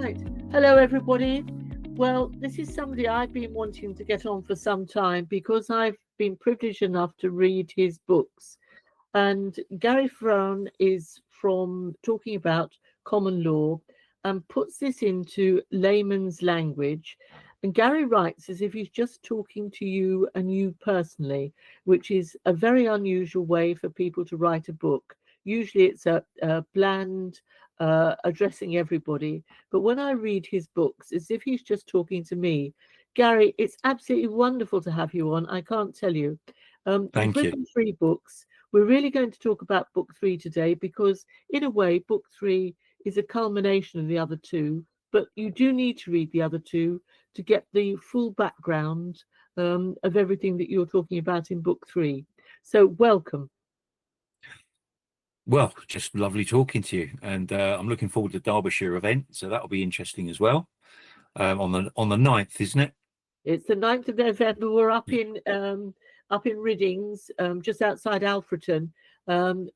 Right. Hello, everybody. Well, this is somebody I've been wanting to get on for some time because I've been privileged enough to read his books. And Gary Fraughen is from talking about common law and puts this into layman's language. And Gary writes as if he's just talking to you and you personally, which is a very unusual way for people to write a book. Usually it's a bland addressing everybody. But when I read his books, as if he's just talking to me. Gary, it's absolutely wonderful to have you on. I can't tell you. You've Thank you. written three books. We're really going to talk about book three today because, in a way, book three is a culmination of the other two. But you do need to read the other two to get the full background of everything that you're talking about in book three. So, welcome. Well, just lovely talking to you, and I'm looking forward to the Derbyshire event, so that'll be interesting as well. On the 9th, isn't it? It's the 9th of November. We're Yeah. up in Riddings, just outside Alfreton. And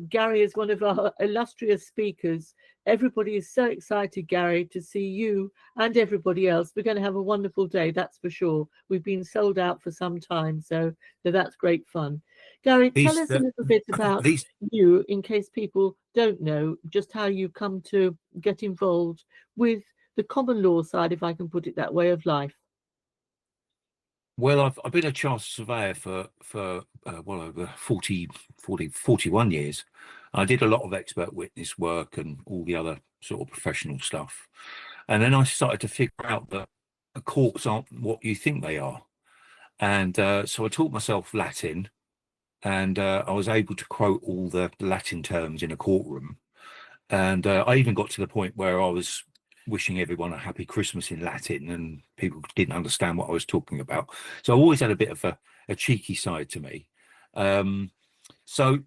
Gary is one of our illustrious speakers. Everybody is so excited, Gary, to see you and everybody else. We're going to have a wonderful day, that's for sure. We've been sold out for some time, so that's great fun. Gary, tell These us a little bit about these you, in case people don't know just how you come to get involved with the common law side, if I can put it that way, of life. well, I've been a chartered surveyor for well over 41 years. I did a lot of expert witness work and all the other sort of professional stuff, and then I started to figure out that the courts aren't what you think they are, and so I taught myself Latin, and I was able to quote all the Latin terms in a courtroom. And I even got to the point where I was wishing everyone a happy Christmas in Latin, and people didn't understand what I was talking about. So I always had a bit of a cheeky side to me. Um, so,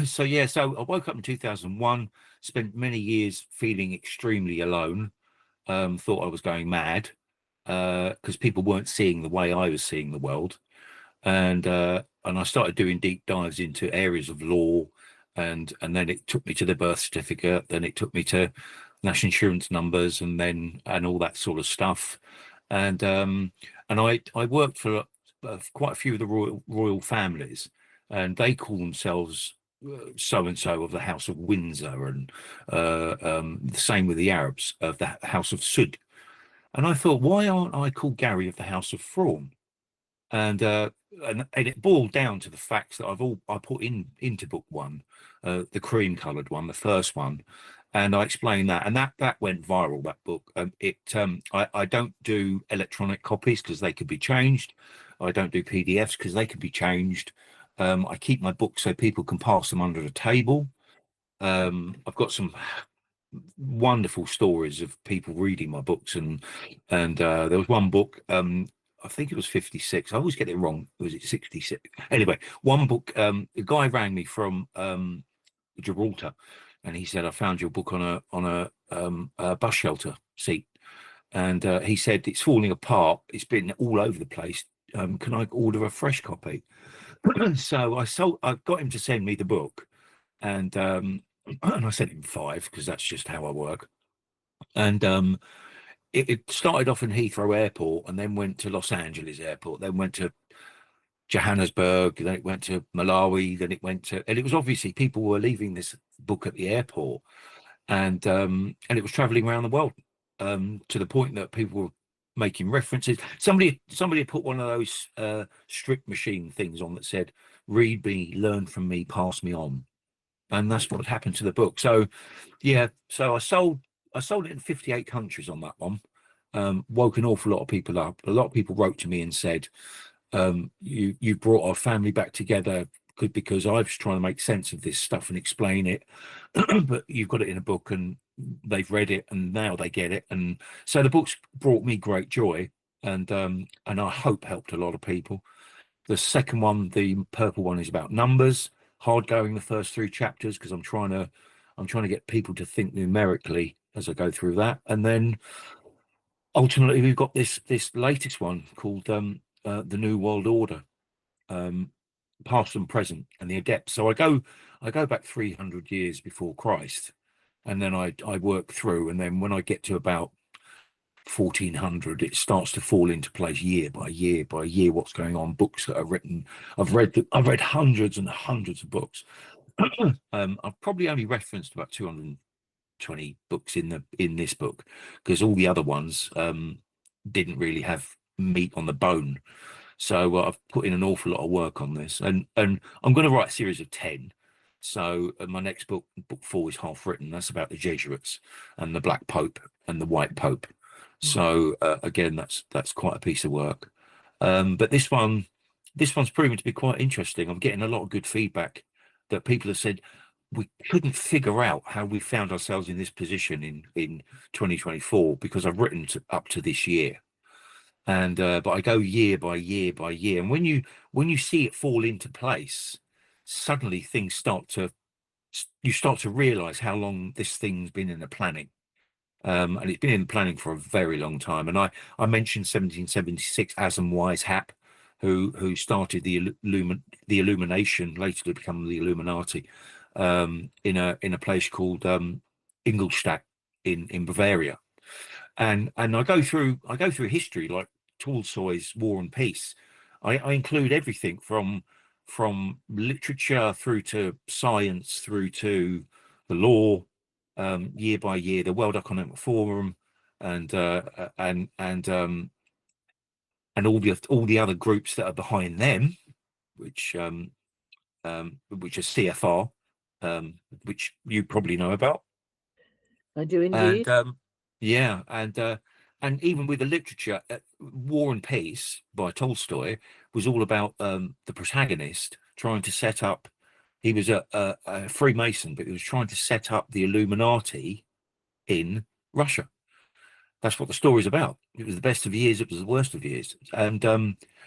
so I woke up in 2001, spent many years feeling extremely alone, thought I was going mad because people weren't seeing the way I was seeing the world. And I started doing deep dives into areas of law, and then it took me to the birth certificate, then it took me to national insurance numbers, and all that sort of stuff. And I worked for quite a few of the royal families, and they call themselves so and so of the House of Windsor, and the same with the Arabs of the House of Sud. And I thought, why aren't I called Gary of the House of Fraughen? and uh and it boiled down to the facts that I put into book one, the cream colored one, the first one, and I explained that, and that went viral, that book. I don't do electronic copies because they could be changed. I don't do PDFs because they could be changed. I keep my books so people can pass them under the table. I've got some wonderful stories of people reading my books, and there was one book, I think it was 56. I always get it wrong. Was it 66? Anyway, one book, the guy rang me from Gibraltar, and he said, I found your book on a bus shelter seat, and he said it's falling apart, it's been all over the place. Can I order a fresh copy? So I got him to send me the book, and and I sent him five because that's just how I work. And it started off in Heathrow Airport, and then went to Los Angeles Airport, then went to Johannesburg, then it went to Malawi, then it went to, and it was obviously people were leaving this book at the airport, and it was traveling around the world, to the point that people were making references. Somebody had put one of those strip machine things on that said, "Read me, learn from me, pass me on." And that's what happened to the book. So yeah, so I sold it in 58 countries on that one. Woke an awful lot of people up. A lot of people wrote to me and said, you brought our family back together, good, because I was trying to make sense of this stuff and explain it, but you've got it in a book, and they've read it, and now they get it. And so the book's brought me great joy, and I hope helped a lot of people. The second one, the purple one, is about numbers. Hard going, the first three chapters, because I'm trying to get people to think numerically as I go through that. And then ultimately we've got this latest one called the New World Order, um, past and present, and the Adepts. So I go back 300 years before Christ, and then I work through, and then when I get to about 1400, it starts to fall into place year by year by year. What's going on? Books that are written. I've read hundreds and hundreds of books. I've probably only referenced about 220 books in this book, because all the other ones didn't really have meat on the bone. So I've put in an awful lot of work on this, and I'm going to write a series of 10. So my next book, book 4, is half written. That's about the Jesuits and the Black Pope and the White Pope. So again, that's quite a piece of work. But this one's proven to be quite interesting. I'm getting a lot of good feedback that people have said we couldn't figure out how we found ourselves in this position in 2024, because I've written up to this year. And but I go year by year by year, and when you see it fall into place, suddenly things you start to realize how long this thing's been in the planning. And it's been in planning for a very long time. And I mentioned 1776, Asam Weishaupt, who started the Illumination, later to become the Illuminati, in a place called Ingolstadt in Bavaria. And I go through history, like Tolstoy's War and Peace. I include everything from literature through to science, through to the law, year by year, the World Economic Forum, and all the other groups that are behind them, which are CFR, which you probably know about. I do indeed. And yeah, and even with the literature, War and Peace by Tolstoy was all about the protagonist trying to set up. He was a Freemason, but he was trying to set up the Illuminati in Russia. That's what the story's about. It was the best of years, it was the worst of years. And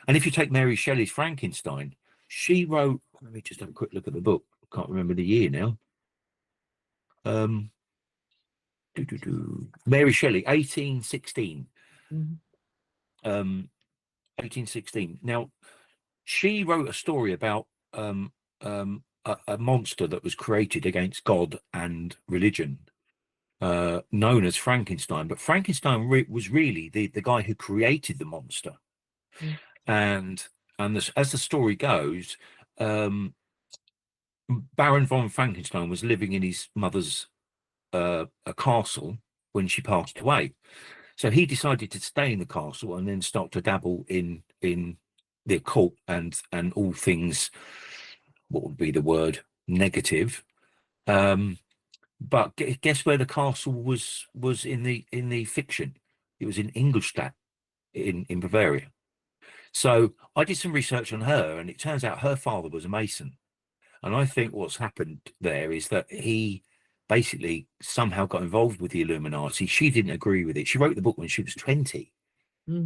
if you take Mary Shelley's Frankenstein, she wrote. Let me just have a quick look at the book. I can't remember the year now. Mary Shelley, 1816. Mm-hmm. 1816. Now, she wrote a story about a monster that was created against God and religion, known as Frankenstein. But Frankenstein was really the guy who created the monster. And as the story goes, Baron von Frankenstein was living in his mother's a castle when she passed away. So he decided to stay in the castle and then start to dabble in the occult and all things, what would be the word, negative. But guess where the castle was in the fiction? It was in Ingolstadt in Bavaria. So I did some research on her, and it turns out her father was a Mason. And I think what's happened there is that he basically somehow got involved with the Illuminati. She didn't agree with it. She wrote the book when she was 20.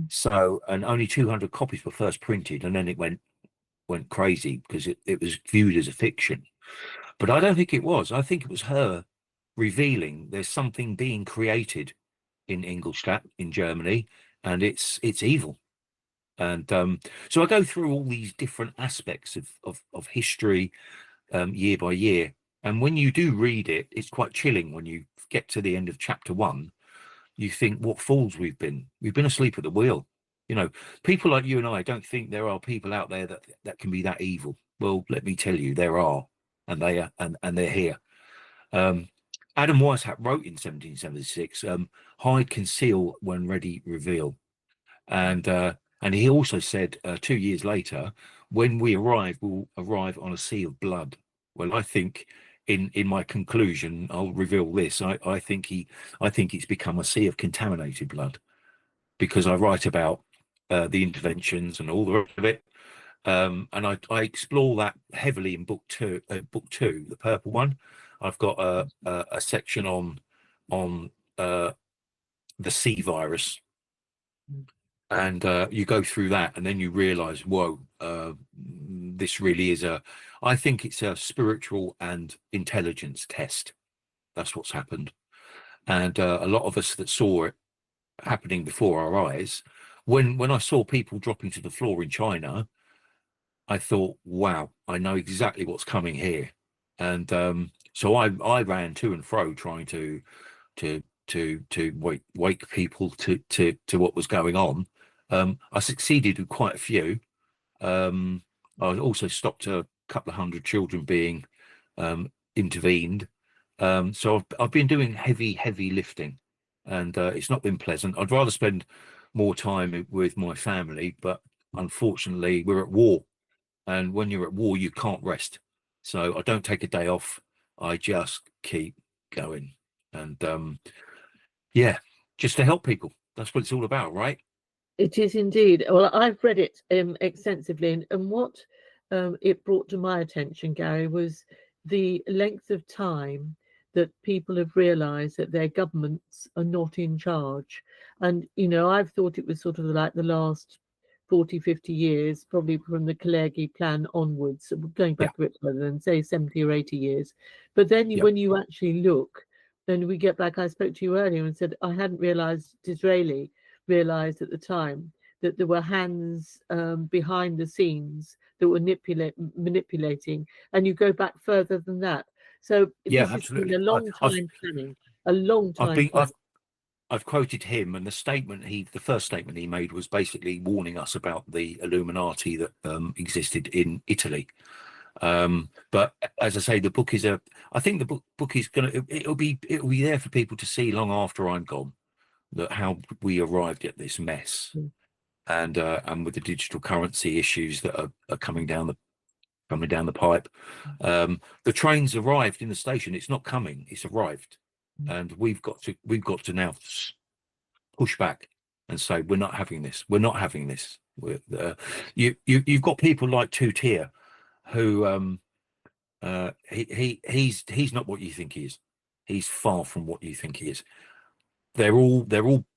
So, and only 200 copies were first printed, and then it went crazy because it was viewed as a fiction. But I don't think it was. I think it was her revealing there's something being created in Ingolstadt in Germany, and it's evil. And so I go through all these different aspects of history, year by year. And when you do read it, it's quite chilling. When you get to the end of chapter 1, you think, what fools we've been. We've been asleep at the wheel. You know, people like you and I don't think there are people out there that can be that evil. Well, let me tell you, there are, and they are, and they're here. Adam Weishaupt wrote in 1776, hide, conceal, when ready, reveal. And he also said 2 years later, when we arrive, we'll arrive on a sea of blood. Well, I think in my conclusion, I'll reveal this. I think it's become a sea of contaminated blood, because I write about the interventions and all the rest of it. And I explore that heavily in book two, the purple one. I've got a section on the C virus. And you go through that, and then you realize, whoa, this really is I think it's a spiritual and intelligence test. That's what's happened. And a lot of us that saw it happening before our eyes, when I saw people dropping to the floor in China, I thought, wow, I know exactly what's coming here. And so I ran to and fro trying to wake people to what was going on. I succeeded with quite a few. I also stopped a couple of hundred children being intervened. So I've been doing heavy lifting, and it's not been pleasant. I'd rather spend more time with my family, but unfortunately we're at war, and when you're at war you can't rest. So I don't take a day off. I just keep going, and yeah, just to help people. That's what it's all about, right? It is indeed. Well, I've read it extensively, and what it brought to my attention, Gary, was the length of time that people have realised that their governments are not in charge. And, you know, I've thought it was sort of like the last 40, 50 years, probably from the Kalergi plan onwards, going Yeah, back a bit further than say 70 or 80 years. But then yeah, when you actually look, then we get back, I spoke to you earlier and said, I hadn't realised Disraeli realized at the time that there were hands behind the scenes that were manipulating, and you go back further than that. So yeah, this has been a absolutely. long time planning, a long I've time been planning. I've quoted him, and the first statement he made was basically warning us about the Illuminati that existed in Italy. But as I say, the book is I think the book is it'll be there for people to see long after I'm gone, that how we arrived at this mess, Mm. and with the digital currency issues that are coming down the pipe. The train's arrived in the station. It's not coming. It's arrived, and we've got to now push back and say we're not having this. We're not having this. You've got people like Two-Tier who he's not what you think he is. He's far from what you think he is. They're all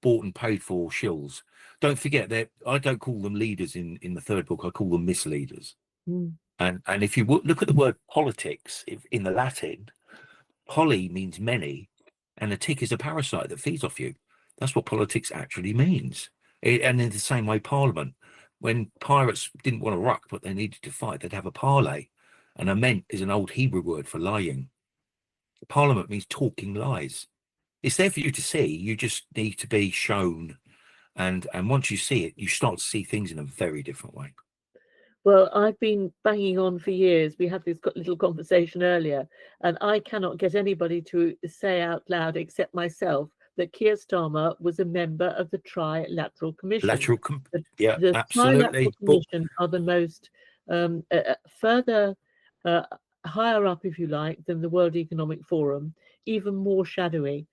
bought and paid for shills. Don't forget that I don't call them leaders in the third book. I call them misleaders. Mm. And if you look at the word politics in the Latin, poly means many, and a tick is a parasite that feeds off you. That's what politics actually means. And in the same way, Parliament, when pirates didn't want to ruck, but they needed to fight, they'd have a parley. And ament is an old Hebrew word for lying. Parliament means talking lies. It's there for you to see. You just need to be shown. And once you see it, you start to see things in a very different way. Well, I've been banging on for years. We had this little conversation earlier, and I cannot get anybody to say out loud except myself that Keir Starmer was a member of the Trilateral Commission. Yeah, The Trilateral absolutely. But Commission are the most further uh, higher up, if you like, than the World Economic Forum, even more shadowy.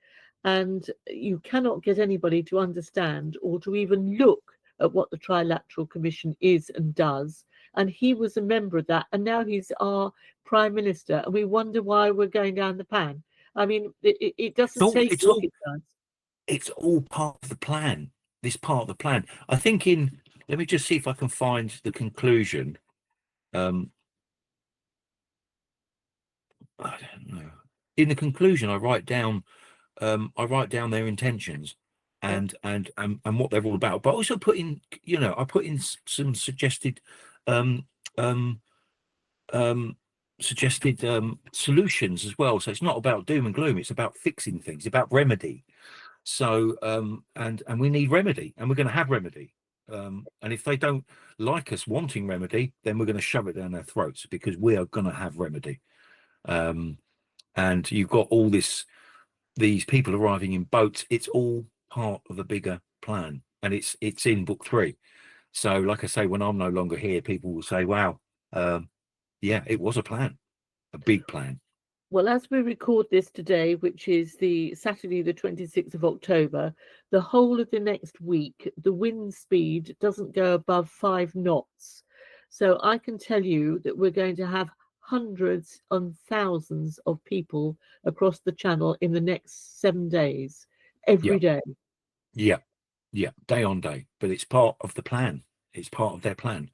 And you cannot get anybody to understand or to even look at what the Trilateral Commission is and does. And he was a member of that, and now he's our Prime Minister, and we wonder why we're going down the pan. I mean, it it's doesn't all take it's all rocket science. it's all part of the plan. This part of the plan. I think let me just see if I can find the conclusion. Um, I don't know. In the conclusion, I write down their intentions Yeah. and what they're all about. But I also put in, I put in some um, um, um, suggested solutions as well. So it's not about doom and gloom. It's about fixing things, about remedy. So and we need remedy, and we're going to have remedy. And if they don't like us wanting remedy, then we're going to shove it down their throats, because we are going to have remedy. And you've got these people arriving in boats. It's all part of a bigger plan, and it's in book 3. So like I say, when I'm no longer here, people will say, wow, yeah, it was a plan, a big plan. Well, as we record this today, which is the Saturday, the 26th of October, the whole of the next week, the wind speed doesn't go above 5 knots. So I can tell you that we're going to have hundreds and thousands of people across the channel in the next 7 days, every Yeah, day. yeah, yeah, day on day. But it's part of the plan. It's part of their plan.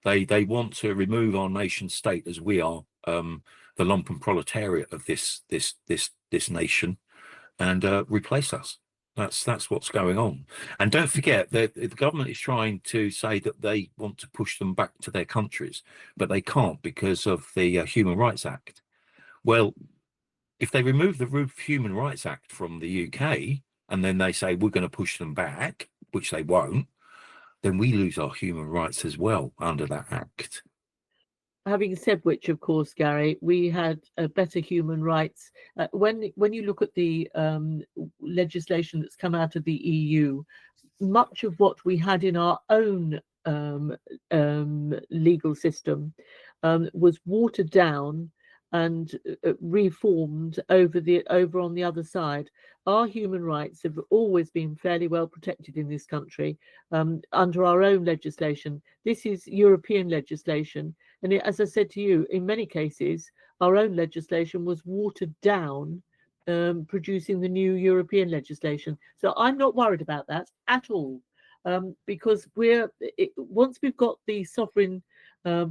They want to remove our nation state as we are, the lumpen proletariat of this nation, and replace us. That's what's going on. And don't forget that the government is trying to say that they want to push them back to their countries, but they can't because of the Human Rights Act. Well, if they remove the Human Rights Act from the UK and then they say we're going to push them back, which they won't, then we lose our human rights as well under that act. Having said which, of course, Gary, we had better human rights. When you look at the legislation that's come out of the EU, much of what we had in our own legal system was watered down and reformed over on the other side. Our human rights have always been fairly well protected in this country under our own legislation. This is European legislation, and as I said to you, in many cases, our own legislation was watered down, producing the new European legislation. So I'm not worried about that at all, because once we've got the sovereign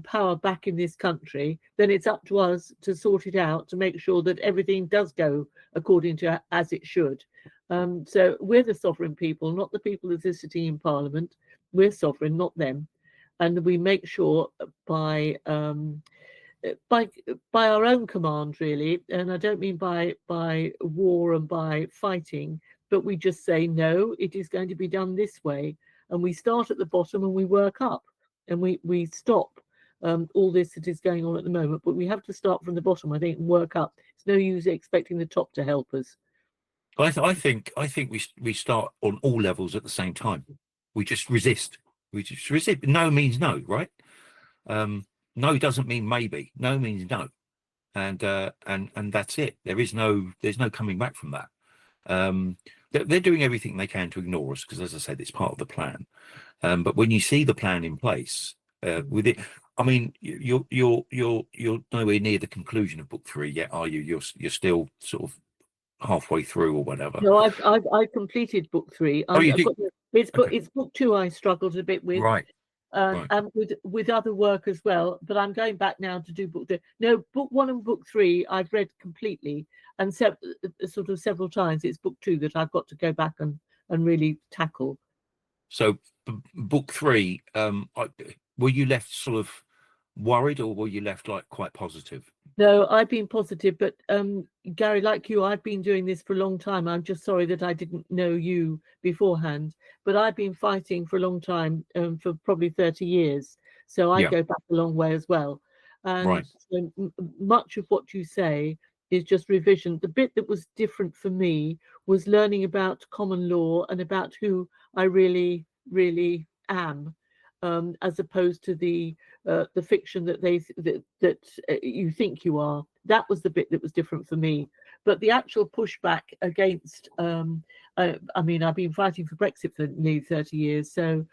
power back in this country, then it's up to us to sort it out, to make sure that everything does go according to as it should. So we're the sovereign people, not the people that are sitting in Parliament. We're sovereign, not them, and we make sure by our own command, really, and I don't mean by war and by fighting, but we just say no, it is going to be done this way, and we start at the bottom and we work up, and we stop all this that is going on at the moment. But we have to start from the bottom, I think, and work up. It's no use expecting the top to help us. I think we start on all levels at the same time. We just resist. We just resist. No means no, right? No doesn't mean maybe. No means no, and that's it. There's no coming back from that. They're doing everything they can to ignore us because, as I said, it's part of the plan. But when you see the plan in place, with it, I mean, you're nowhere near the conclusion of book 3 yet, are you? You're still sort of halfway through or whatever. No, I've completed book 3. Oh, you did? It's book 2 I struggled a bit with. Right. And with other work as well, but I'm going back now to do book 2. No, book 1 and book 3 I've read completely, and sort of several times. It's book 2 that I've got to go back and really tackle. So book 3, were you left sort of worried, or were you left like quite positive? No, I've been positive, but Gary, like you, I've been doing this for a long time. I'm just sorry that I didn't know you beforehand, but I've been fighting for a long time, for probably 30 years. So I go back a long way as well. And so much of what you say is just revision. The bit that was different for me was learning about common law and about who I really, really am, as opposed to the fiction that you think you are. That was the bit that was different for me. But the actual pushback against, I mean, I've been fighting for Brexit for nearly 30 years, so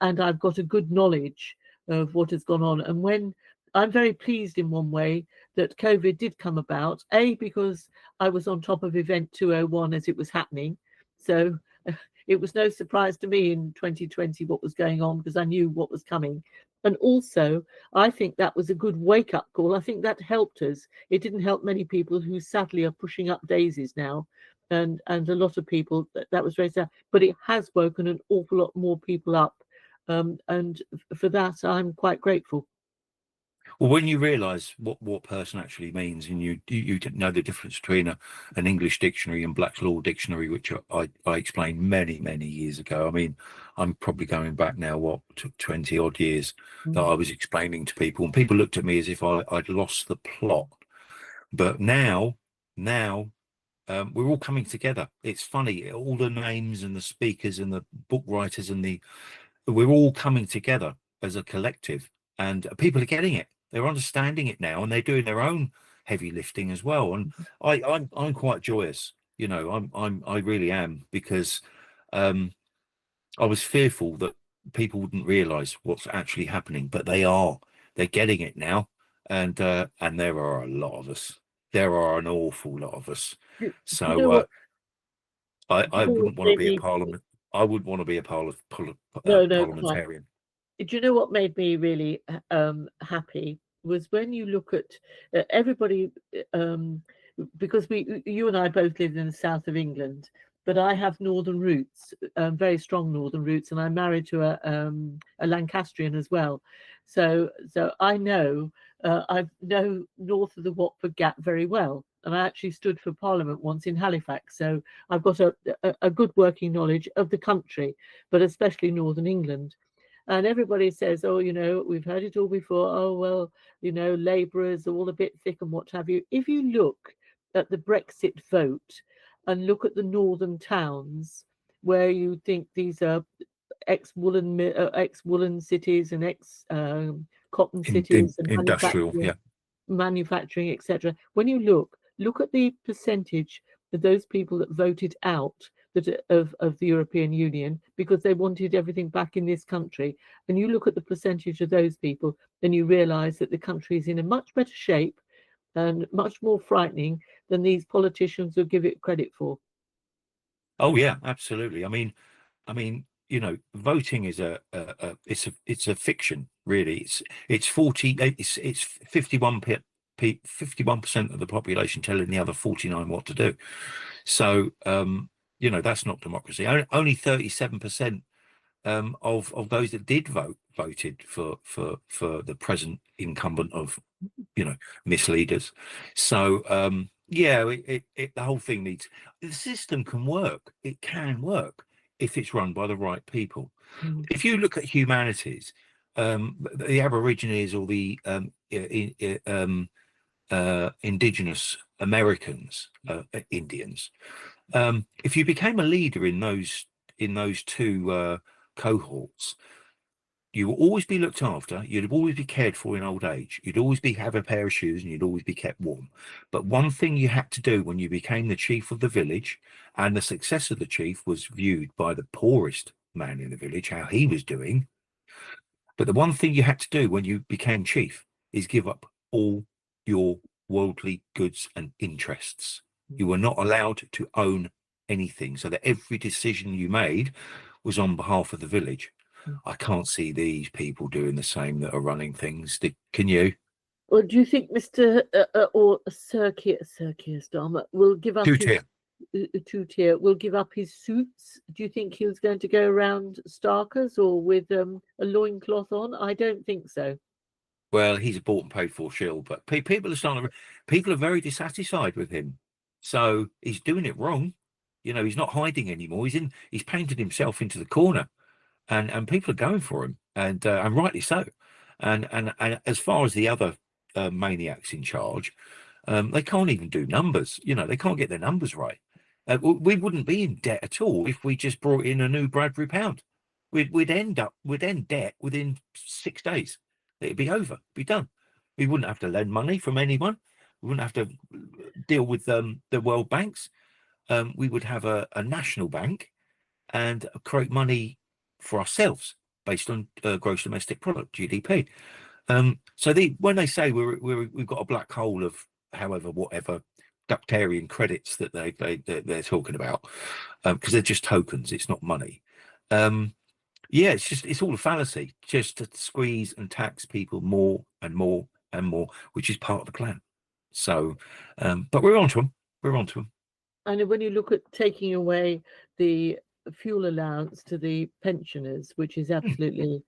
and I've got a good knowledge of what has gone on. And when I'm very pleased in one way that COVID did come about, because I was on top of Event 201 as it was happening, so it was no surprise to me in 2020 what was going on, because I knew what was coming. And also, I think that was a good wake-up call. I think that helped us. It didn't help many people who sadly are pushing up daisies now, and a lot of people, that was very sad. But it has woken an awful lot more people up, and for that, I'm quite grateful. Well, when you realise what person actually means, and you know the difference between an English dictionary and Black's Law Dictionary, which I explained many years ago. I mean, I'm probably going back now, 20 odd years that I was explaining to people, and people looked at me as if I'd lost the plot. But now we're all coming together. It's funny, all the names and the speakers and the book writers and we're all coming together as a collective, and people are getting it. They're understanding it now, and they're doing their own heavy lifting as well. And I'm quite joyous, you know. I really am, because I was fearful that people wouldn't realise what's actually happening, but they are. They're getting it now, and there are a lot of us. There are an awful lot of us. So I wouldn't want to be a parliament. I wouldn't want to be a parliamentarian. Do you know what made me really happy was when you look at everybody, because you and I both lived in the south of England, but I have northern roots, very strong northern roots, and I'm married to a Lancastrian as well. So I know I know north of the Watford Gap very well, and I actually stood for Parliament once in Halifax, so I've got a good working knowledge of the country, but especially Northern England. And everybody says, oh, you know, we've heard it all before. Oh, well, you know, labourers are all a bit thick and what have you. If you look at the Brexit vote and look at the northern towns where you think these are ex-woolen cities and ex-cotton cities and Industrial, yeah. manufacturing, etc. When you look at the percentage of those people that voted out of the European Union because they wanted everything back in this country, and you look at the percentage of those people, then you realise that the country is in a much better shape and much more frightening than these politicians will give it credit for. Oh yeah, absolutely. I mean, you know, voting is it's a fiction, really. It's 51% of the population telling the other 49 what to do. So you know, that's not democracy. Only 37% of those that did voted for the present incumbent of, you know, misleaders. So yeah, the whole thing needs, the system can work. It can work if it's run by the right people. If you look at humanities, the Aborigines or the indigenous Americans, Indians, if you became a leader in those two cohorts, you will always be looked after. You'd always be cared for in old age. You'd always have a pair of shoes, and you'd always be kept warm. But one thing you had to do when you became the chief of the village, and the success of the chief was viewed by the poorest man in the village, how he was doing. But the one thing you had to do when you became chief is give up all your worldly goods and interests. You were not allowed to own anything, so that every decision you made was on behalf of the village. I can't see these people doing the same that are running things. Can you? Well, do you think Mr. Or Sir Keir Starmer will give up his two-tier? Will give up his suits? Do you think he was going to go around starkers or with a loincloth on? I don't think so. Well, he's a bought and paid for shill, but people are very dissatisfied with him. So he's doing it wrong. You know, he's not hiding anymore. He's painted himself into the corner, and people are going for him, and rightly so. And as far as the other maniacs in charge, they can't even do numbers. You know, they can't get their numbers right. We wouldn't be in debt at all if we just brought in a new Bradbury pound. We'd end debt within 6 days. It'd be over, be done. We wouldn't have to lend money from anyone. We wouldn't have to deal with the world banks. We would have a national bank and create money for ourselves based on gross domestic product, GDP. So when they say we've got a black hole of whatever ductarian credits that they're talking about, because they're just tokens, it's not money. Yeah, it's all a fallacy, just to squeeze and tax people more and more and more, which is part of the plan. So, but we're on to them. We're on to them. And when you look at taking away the fuel allowance to the pensioners, which is absolutely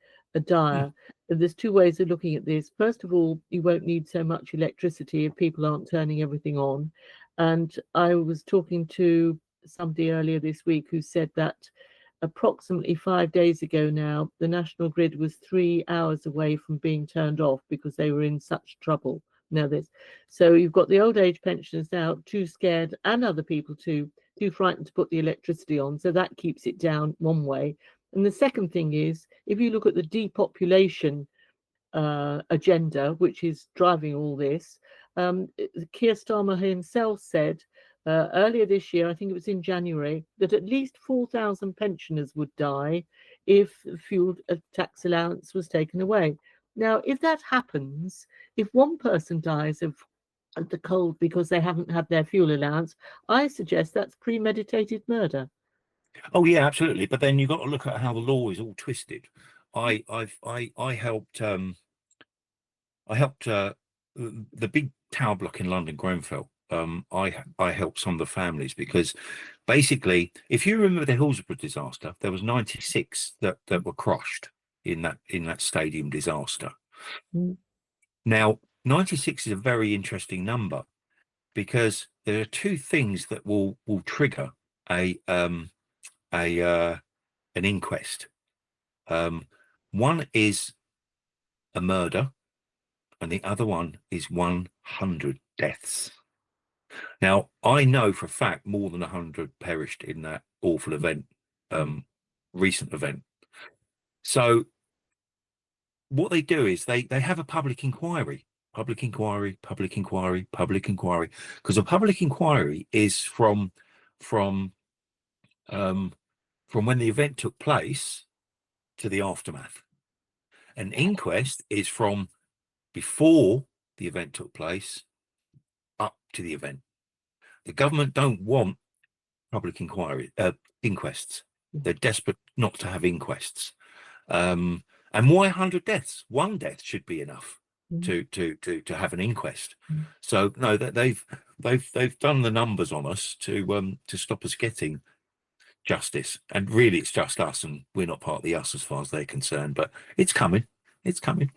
dire, there's two ways of looking at this. First of all, you won't need so much electricity if people aren't turning everything on. And I was talking to somebody earlier this week who said that approximately 5 days ago now, the national grid was 3 hours away from being turned off because they were in such trouble. Now so you've got the old age pensioners now too scared, and other people too frightened to put the electricity on, so that keeps it down one way. And the second thing is, if you look at the depopulation agenda, which is driving all this, Keir Starmer himself said earlier this year, I think it was in January, that at least 4,000 pensioners would die if fuel tax allowance was taken away. Now, if that happens, if one person dies of the cold because they haven't had their fuel allowance, I suggest that's premeditated murder. Oh yeah, absolutely. But then you've got to look at how the law is all twisted. I helped the big tower block in London, Grenfell. I helped some of the families because basically, if you remember the Hillsborough disaster, there was 96 that were crushed in that stadium disaster. Mm. Now, 96 is a very interesting number because there are two things that will trigger a an inquest. One is a murder, and the other one is 100 deaths. Now, I know for a fact more than 100 perished in that awful event, recent event. So what they do is they have a public inquiry, public inquiry, public inquiry, public inquiry, because a public inquiry is um, from when the event took place to the aftermath. An inquest is from before the event took place up to the event. The government don't want public inquests. They're desperate not to have inquests. And why 100 deaths? One death should be enough to have an inquest. So no, that they've done the numbers on us to stop us getting justice. And really, it's just us, and we're not part of the us as far as they're concerned. But it's coming. It's coming.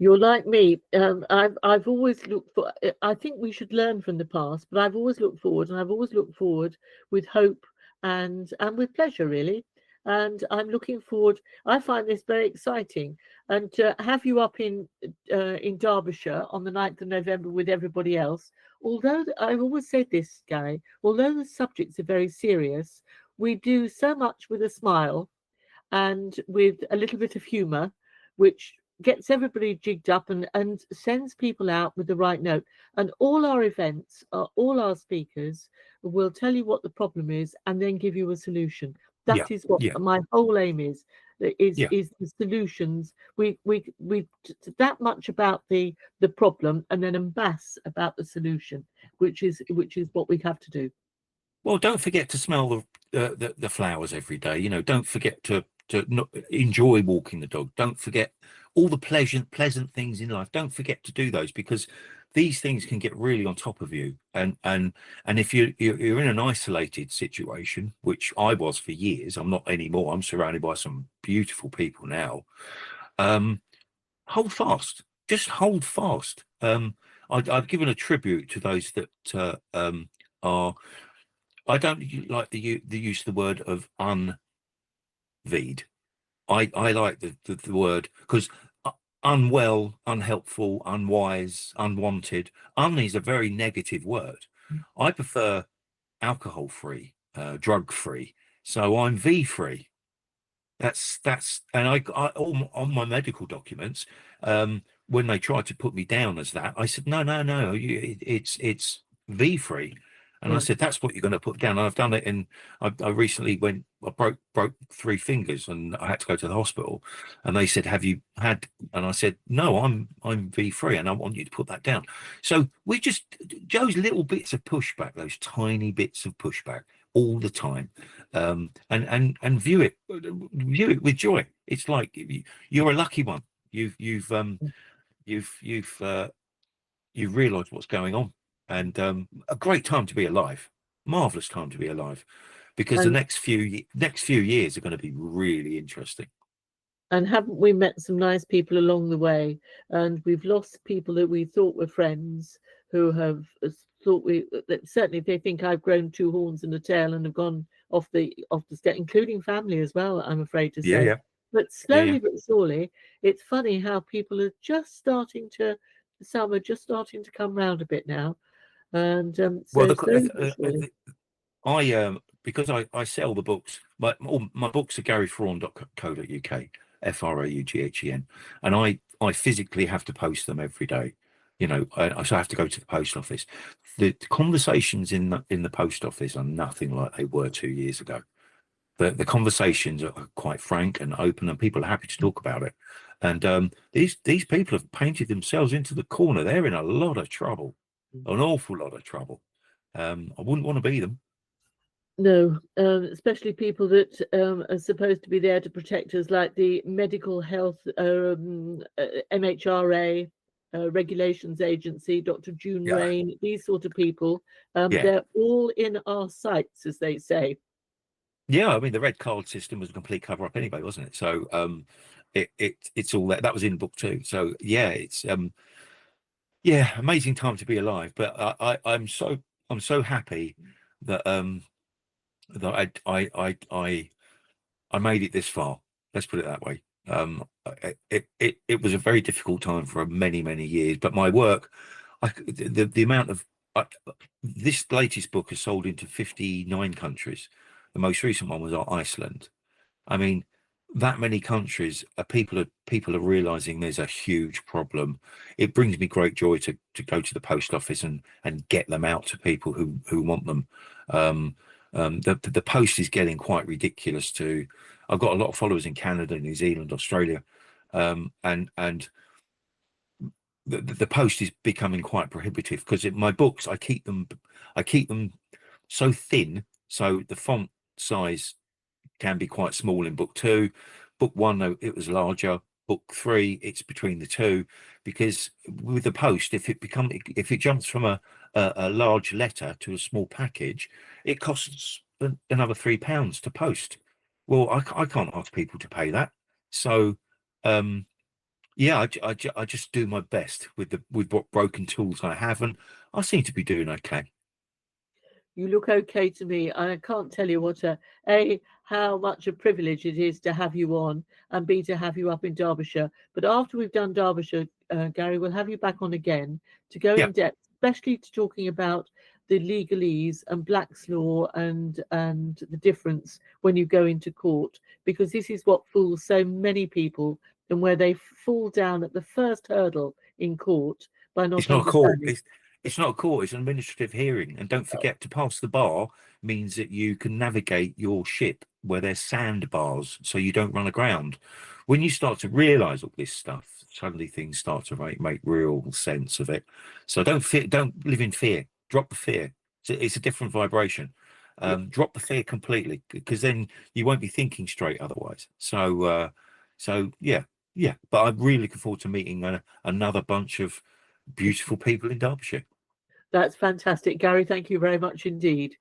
You're like me. I've always looked for. I think we should learn from the past, but I've always looked forward, and I've always looked forward with hope and with pleasure, really. And I'm looking forward. I find this very exciting, and to have you up in Derbyshire on the 9th of November with everybody else. Although I've always said this, Gary, although the subjects are very serious, we do so much with a smile and with a little bit of humour, which gets everybody jigged up and sends people out with the right note. And all our events, all our speakers will tell you what the problem is and then give you a solution. Yeah, That is what yeah, my whole aim is yeah. the solutions. We that much about the problem and then amass about the solution, which is what we have to do. Well, don't forget to smell the flowers every day. You know, don't forget to not enjoy walking the dog. Don't forget all the pleasant things in life. Don't forget to do those, because these things can get really on top of you. And if you're in an isolated situation, which I was for years, I'm not anymore. I'm surrounded by some beautiful people now. Hold fast. Just hold fast. I've given a tribute to those that are. I don't like the use of the word of unveed. I like the word, because unwell, unhelpful, unwise, unwanted. Un is a very negative word. I prefer alcohol free, drug free. So I'm V free. And on my medical documents, when they tried to put me down as that, I said no, it's V free. And I Yeah. said, that's what you're going to put down. And I've done it. And I recently I broke 3 fingers, and I had to go to the hospital. And they said, have you had? And I said, no, I'm V free, and I want you to put that down. So we just, Joe's little bits of pushback, those tiny bits of pushback all the time, and view it with joy. It's like you're a lucky one. You've realised what's going on, and a great time to be alive. Marvelous time to be alive, because the And next few years are going to be really interesting. And haven't we met some nice people along the way? And we've lost people that we thought were friends who have thought that certainly they think I've grown 2 horns and a tail and have gone off the scale, including family as well, I'm afraid to Yeah, say. yeah, But yeah, yeah. slowly but surely, it's funny how people are just starting to, some are just starting to come round a bit now. And Well, so slowly but surely. I because I sell the books. All my books are garyfraughen.co.uk, Fraughen, and I physically have to post them every day. You know, so I have to go to the post office. The conversations in the post office are nothing like they were 2 years ago. The conversations are quite frank and open, and people are happy to talk about it. And these people have painted themselves into the corner. They're in a lot of trouble, an awful lot of trouble. I wouldn't want to be them. No, especially people that are supposed to be there to protect us, like the Medical Health MHRA Regulations Agency, Dr. June Yeah, Rain, these sort of people. yeah, They're all in our sights, as they say. yeah. I mean, the red card system was a complete cover up anyway, wasn't it? So it's all that was in book 2. So yeah, it's Yeah, amazing time to be alive. But I'm so happy that that I made it this far. Let's put it that way. It was a very difficult time for many years, but my work, the amount of this latest book has sold into 59 countries. The most recent one was Iceland. I mean, that many countries, people are realizing there's a huge problem. It brings me great joy to go to the post office and get them out to people who want them. Um, the post is getting quite ridiculous too. I've got a lot of followers in Canada, New Zealand, Australia, and the post is becoming quite prohibitive because my books I keep them so thin, so the font size can be quite small in book two. Book one, though, it was larger. Book three, it's between the two, because with the post, if it jumps from a large letter to a small package, it costs another £3 to post. Well, I can't ask people to pay that. So yeah, I just do my best with what broken tools I have, and I seem to be doing okay. You look okay to me. I can't tell you what a how much a privilege it is to have you on, and b to have you up in Derbyshire. But after we've done Derbyshire, Gary, we'll have you back on again to go Yeah, in depth, especially to talking about the legalese and Black's law and the difference when you go into court, because this is what fools so many people, and where they fall down at the first hurdle in court by not it's not a court. understanding. It's not a court. It's an administrative hearing. And don't forget, to pass the bar means that you can navigate your ship where there's sandbars, so you don't run aground. When you start to realise all this stuff, suddenly things start to make real sense of it. So don't live in fear. Drop the fear. It's a different vibration. Drop the fear completely, because then you won't be thinking straight otherwise. So yeah, yeah. But I'm really looking forward to meeting another bunch of beautiful people in Derbyshire. That's fantastic, Gary. Thank you very much indeed.